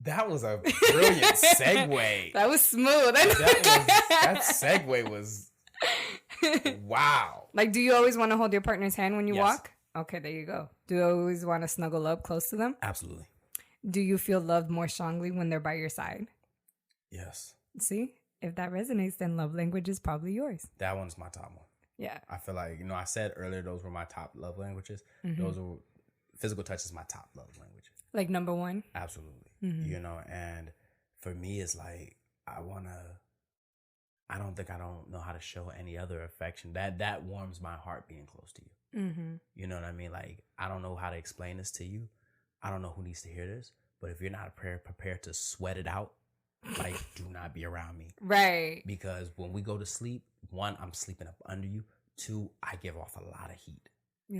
That was a brilliant segue. That was smooth. That segue was, wow. Like, do you always want to hold your partner's hand when you walk? Okay, there you go. Do you always want to snuggle up close to them? Absolutely. Do you feel loved more strongly when they're by your side? Yes. See, if that resonates, then love language is probably yours. That one's my top one. Yeah. I feel like, you know, I said earlier those were my top love languages. Mm-hmm. Physical touch is my top love language. Like number one? Absolutely. Mm-hmm. You know, and for me, it's like, I don't know how to show any other affection. That warms my heart being close to you. Mm-hmm. You know what I mean? Like, I don't know how to explain this to you. I don't know who needs to hear this, but if you're not prepared to sweat it out, like, do not be around me. Right. Because when we go to sleep, one, I'm sleeping up under you. Two, I give off a lot of heat.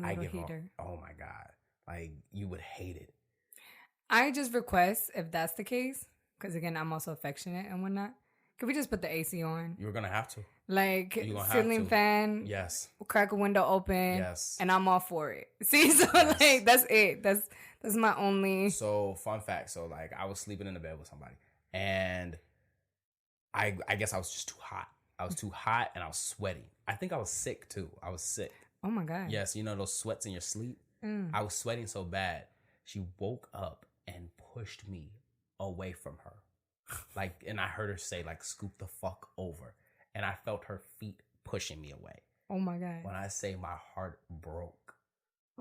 I give heater. Oh my God. Like, you would hate it. I just request, if that's the case, because again, I'm also affectionate and whatnot, could we just put the AC on? You're going to have to. Like, ceiling fan. Yes. Crack a window open. Yes. And I'm all for it. See, so like, that's it. That's my only. So, fun fact. So, like, I was sleeping in the bed with somebody. And I guess I was just too hot. I was too hot and I was sweating. I think I was sick, too. I was sick. Oh, my God. Yes. You know those sweats in your sleep? I was sweating so bad. She woke up and pushed me away from her. Like, and I heard her say, like, scoop the fuck over. And I felt her feet pushing me away. Oh, my God. When I say my heart broke.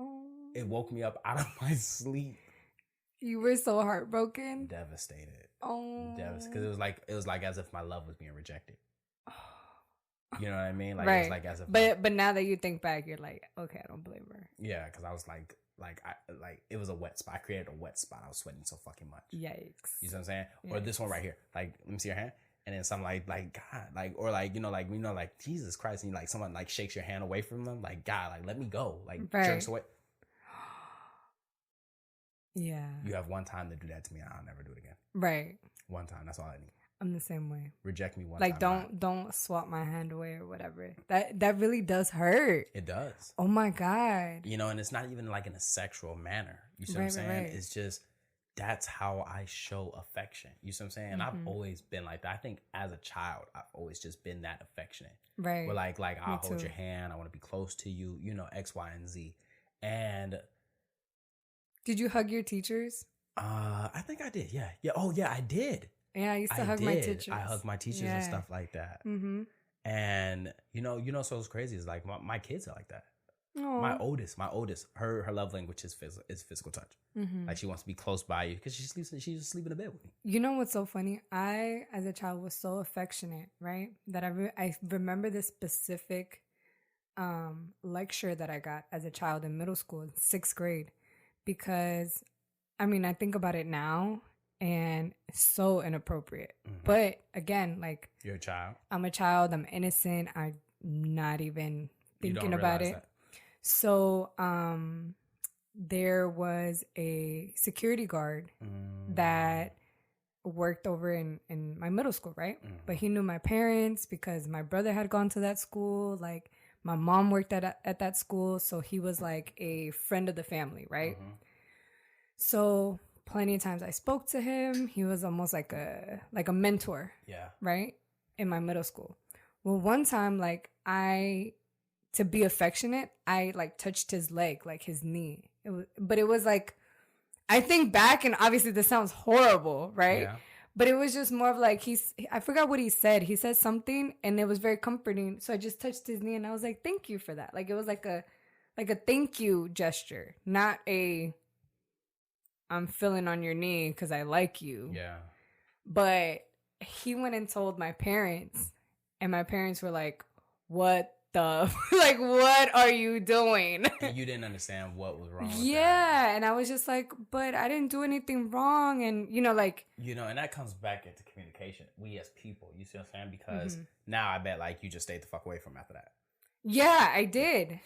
Oh. It woke me up out of my sleep. You were so heartbroken? Devastated. Oh. Devastated. Because it was like as if my love was being rejected. You know what I mean? Like, right. It was like as if. But now that you think back, you're like, okay, I don't blame her. Yeah, because I was like it was a wet spot. I created a wet spot. I was sweating so fucking much. Yikes. You see what I'm saying? Yikes. Or this one right here. Like, let me see your hand. And then something like God, like, or like, like Jesus Christ, and like someone like shakes your hand away from them, like, God, like, let me go, like, jerks away. Yeah. You have one time to do that to me, and I'll never do it again. Right. One time, that's all I need. I'm the same way. Reject me one like, time. Like, don't swap my hand away or whatever. That really does hurt. It does. Oh my God. You know, and it's not even like in a sexual manner. You see what I'm saying? Right. It's just, that's how I show affection. You see what I'm saying? And I've always been like that. I think as a child, I've always just been that affectionate. Right. Where like I'll hold your hand. I want to be close to you, you know, X, Y, and Z. And did you hug your teachers? I think I did. Yeah. Yeah. Oh yeah, I did. Yeah, I used to hug my teachers. I hugged my teachers and stuff like that. Mm-hmm. And you know, so what's crazy is like my kids are like that. Aww. My oldest, her love language is physical touch. Mm-hmm. Like, she wants to be close by you because she just sleep in the bed with me. You know what's so funny? I, as a child, was so affectionate, right? That I remember this specific lecture that I got as a child in middle school, 6th grade, because I mean, I think about it now, and so inappropriate. But again, like, you're a child. I'm a child. I'm innocent. I'm not even thinking about it. That. So, there was a security guard that worked over in my middle school, right? But he knew my parents because my brother had gone to that school. Like, my mom worked at that school, so he was like a friend of the family, right? So plenty of times I spoke to him. He was almost like a mentor, right? In my middle school. Well, one time, like, to be affectionate, I like touched his leg, like his knee. But it was like, I think back, and obviously this sounds horrible, right? Yeah. But it was just more of like, I forgot what he said. He said something and it was very comforting. So I just touched his knee and I was like, thank you for that. Like, it was like a thank you gesture, not I'm feeling on your knee because I like you. Yeah. But he went and told my parents, and my parents were like, what the, like, what are you doing? You didn't understand what was wrong with that. And I was just like, but I didn't do anything wrong. And, and that comes back into communication. We as people, you see what I'm saying? Because now I bet, like, you just stayed the fuck away from after that. Yeah, I did.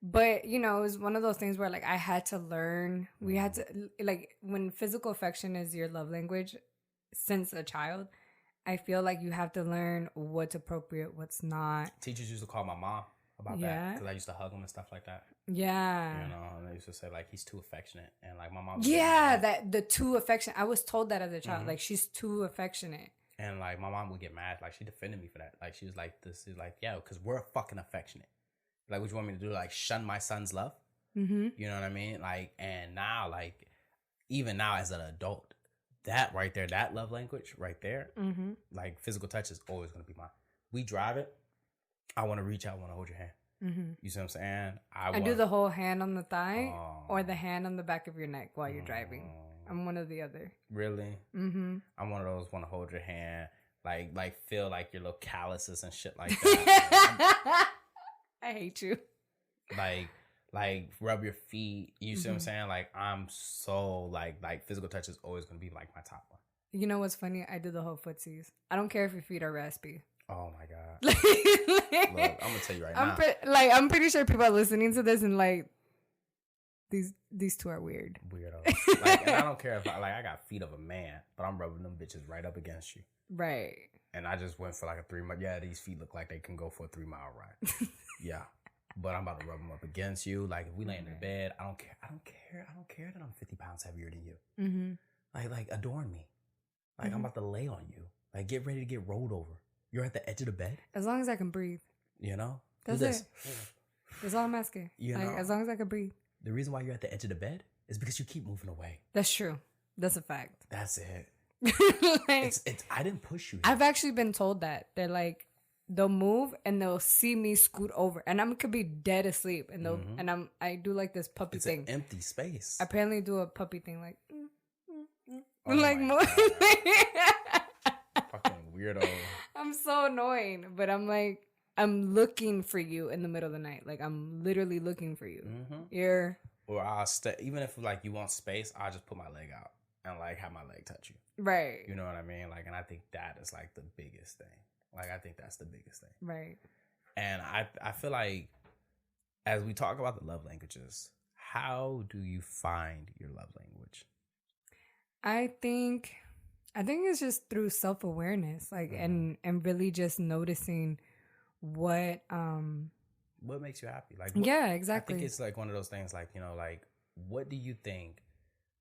But, it was one of those things where, like, I had to learn. We had to, like, when physical affection is your love language since a child, I feel like you have to learn what's appropriate, what's not. Teachers used to call my mom about that because I used to hug him and stuff like that. Yeah. And they used to say, like, he's too affectionate. And, like, my mom. The too affectionate. I was told that as a child. Like, she's too affectionate. And, like, my mom would get mad. Like, she defended me for that. Like, she was like, this is like, yeah, because we're fucking affectionate. Like, what you want me to do? Like, shun my son's love? You know what I mean? Like, and now, like, even now as an adult, that right there, that love language right there, like, physical touch is always going to be mine. We drive it. I want to reach out. I want to hold your hand. You see what I'm saying? I do the whole hand on the thigh or the hand on the back of your neck while you're driving. I'm one or the other. Really? I'm one of those want to hold your hand, like feel like your little calluses and shit like that. I hate you. Like rub your feet. You see what I'm saying? Like, I'm so like physical touch is always gonna be like my top one. You know what's funny? I do the whole footsies. I don't care if your feet are raspy. Oh my god! Look, I'm gonna tell you right now. I'm pretty sure people are listening to this and like, these two are weird. Weirdo. Like, and I don't care if I got feet of a man, but I'm rubbing them bitches right up against you. Right. And I just went for like a 3 mile. Yeah, these feet look like they can go for a 3 mile ride. Yeah. But I'm about to rub them up against you. Like, if we laying in bed, I don't care that I'm 50 pounds heavier than you. Like adorn me. Like, I'm about to lay on you. Like, get ready to get rolled over. You're at the edge of the bed. As long as I can breathe. You know? That's it. That's all I'm asking. As long as I can breathe. The reason why you're at the edge of the bed is because you keep moving away. That's true. That's a fact. That's it. I didn't push you here. I've actually been told that. They're like, they'll move and they'll see me scoot over, and I could be dead asleep, and I do like this puppy thing. It's an empty space. I apparently do a puppy thing, like, oh like more. Fucking weirdo. I'm so annoying, but I'm like, I'm looking for you in the middle of the night. Like, I'm literally looking for you. You're. Or I'll stay. Even if like you want space, I'll just put my leg out and like have my leg touch you. Right. You know what I mean? Like, and I think that is like the biggest thing. Like, I think that's the biggest thing. Right. And I feel like as we talk about the love languages, how do you find your love language? I think it's just through self-awareness, like, and really just noticing what makes you happy. Like, yeah, exactly. I think it's like one of those things, like, like, what do you think?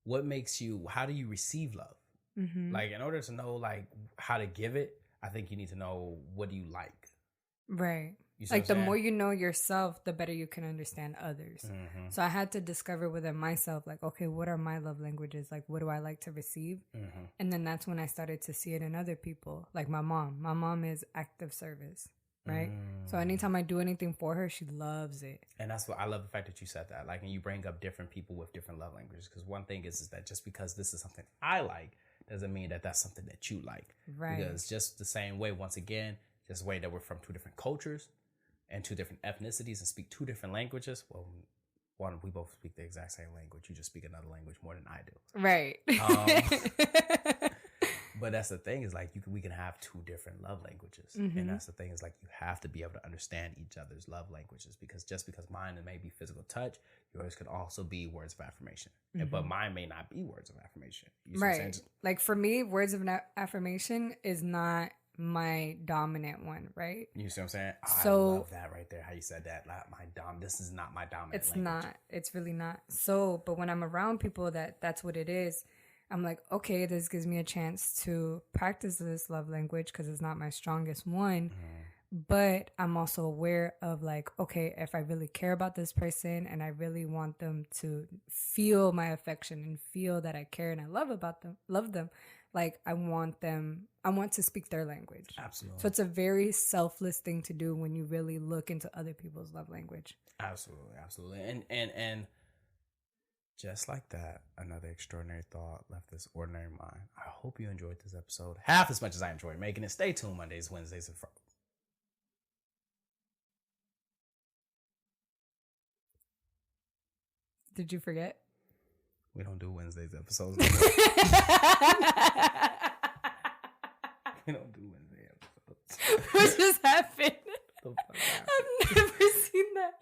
What makes you? How do you receive love? Like, in order to know like how to give it, I think you need to know what do you like. Right. Like, the more you know yourself, the better you can understand others. So I had to discover within myself, like, okay, what are my love languages? Like, what do I like to receive? And then that's when I started to see it in other people. Like my mom. My mom is active service, right? So anytime I do anything for her, she loves it. And that's what I love, the fact that you said that. Like, and you bring up different people with different love languages. Because one thing is that just because this is something I like doesn't mean that that's something that you like. Right. Because just the same way, once again, just the way that we're from two different cultures and two different ethnicities and speak two different languages, well, one, we both speak the exact same language. You just speak another language more than I do. Right. But that's the thing is like we can have two different love languages, and that's the thing is like you have to be able to understand each other's love languages because just because mine may be physical touch, yours could also be words of affirmation, but mine may not be words of affirmation. You see what I'm saying? Like for me, words of affirmation is not my dominant one, right? You see what I'm saying? So, I love that right there. How you said that? Like this is not my dominant. It's language. not. It's really not. So, but when I'm around people that's what it is. I'm like, okay, this gives me a chance to practice this love language because it's not my strongest one. But I'm also aware of like, okay, if I really care about this person and I really want them to feel my affection and feel that I care and I love them, like I want to speak their language. Absolutely. So it's a very selfless thing to do when you really look into other people's love language. Absolutely. And just like that, another extraordinary thought left this ordinary mind. I hope you enjoyed this episode half as much as I enjoyed making it. Stay tuned Mondays, Wednesdays, and Fridays. Did you forget? We don't do Wednesdays episodes. We don't do Wednesday episodes. What just happened? The fuck happened? I've never seen that.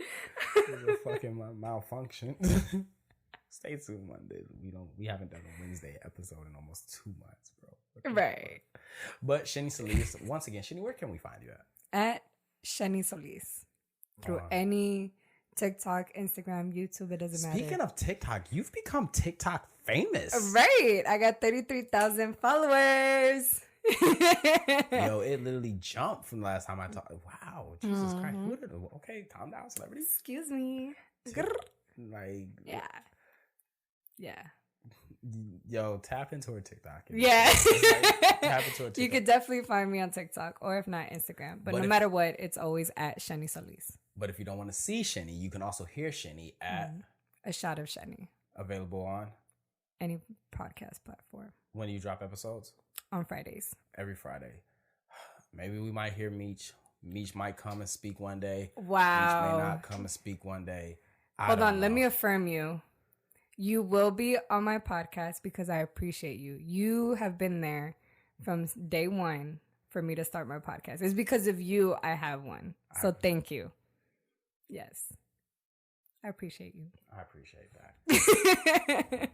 It's a fucking malfunction. Stay tuned Mondays. We haven't done a Wednesday episode in almost 2 months, bro. Right. But Shenny Solis, once again, Shenny, where can we find you at? At Shenny Solis. Through any TikTok, Instagram, YouTube, it doesn't matter. Speaking of TikTok, you've become TikTok famous. Right. I got 33,000 followers. Yo, it literally jumped from the last time I talked. Wow, Jesus Christ. Okay, calm down, celebrity. Excuse me. Like, yeah. Yo, tap into her TikTok. Yeah. Tap into her TikTok. You could definitely find me on TikTok or if not, Instagram. But no matter what, it's always at Shenny Solis. But if you don't want to see Shenny, you can also hear Shenny at A Shot of Shenny. Available on any podcast platform. When do you drop episodes? On Fridays. Every Friday. Maybe we might hear Meech. Meech might come and speak one day. Wow. Meech may not come and speak one day. Hold on, let me affirm you. You will be on my podcast because I appreciate you. You have been there from day one for me to start my podcast. It's because of you I have one. So thank you. Yes. I appreciate you. I appreciate that.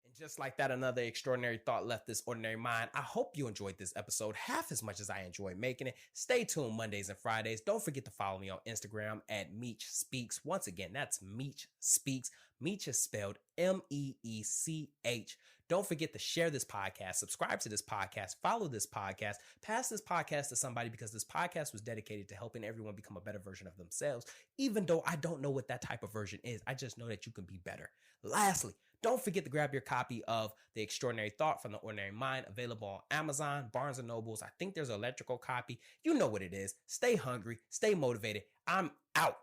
And just like that, another extraordinary thought left this ordinary mind. I hope you enjoyed this episode half as much as I enjoyed making it. Stay tuned Mondays and Fridays. Don't forget to follow me on Instagram at Meech Speaks. Once again, that's Meech Speaks. Meech is spelled Meech. Don't forget to share this podcast, subscribe to this podcast, follow this podcast, pass this podcast to somebody because this podcast was dedicated to helping everyone become a better version of themselves. Even though I don't know what that type of version is, I just know that you can be better. Lastly, don't forget to grab your copy of The Extraordinary Thought from the Ordinary Mind, available on Amazon, Barnes & Nobles. I think there's an electrical copy. You know what it is. Stay hungry, stay motivated. I'm out.